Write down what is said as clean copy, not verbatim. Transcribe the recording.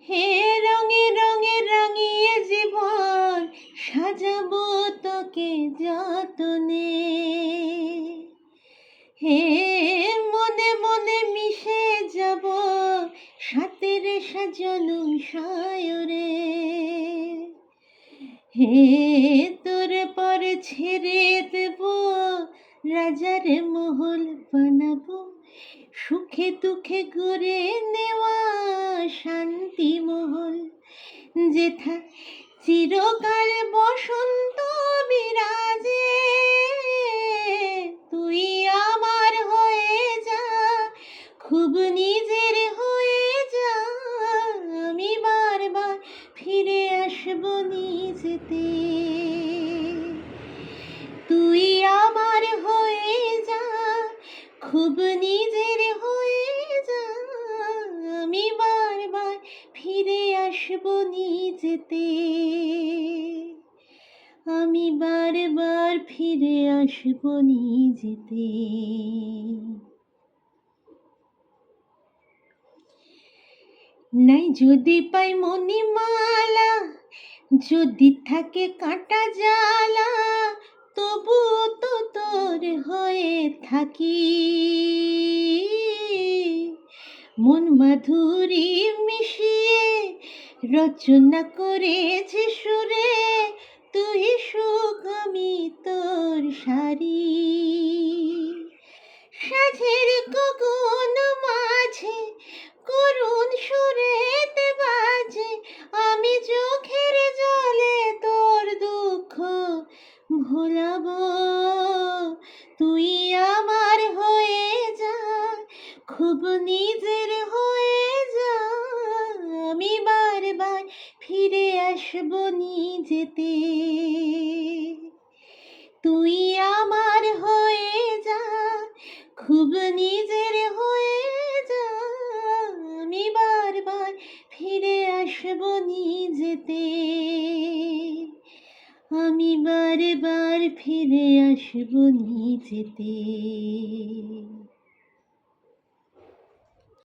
হে রঙে রঙে রাঙিয়ে জীবন সাজাবো তোকে যতনে। হে মনে মনে মিশে যাব সাথে রে সাজানো সায়রে। হে তোরে পরে ছেড়ে দেব রাজার মহল বানাবো সুখে দুঃখে গড়ে নেওয়া শান্তি মহল যেথা চিরকাল বসন্ত বিরাজে। তুই আমার হয়ে যা খুব নিজের হয়ে যা আমি বারবার ফিরে আসবো নিজেতে। তুই আমার হয়ে যা খুব নিজের হয়ে যা আমি বারবার ফিরে আসবো নিজেতে। আমি বারবার ফিরে আসবো নিজেতে। নাই যদি পাই মণিমালা যদি থাকে কাঁটা জ্বালা তবু তো তোর হয়ে থাকি। মন মাধুরী মিশিয়ে রচনা করেছি সুরে তুই সুখ আমি তোর সারি। সাঝের গগন মাঝে করুণ সুরেতে বাজে আমি চোখের জলে তোর দুঃখ ভোলাবো। তুই আমার হয়ে যা খুব নিজের হয়ে যা আমি বারবার ফিরে আসবো নিজেতে। তুই আমার হয়ে যা খুব নিজের হয়ে যা আমি বারবার ফিরে আসবো নিজেতে। আমি বারবার ফিরে আসবো নিজেতে।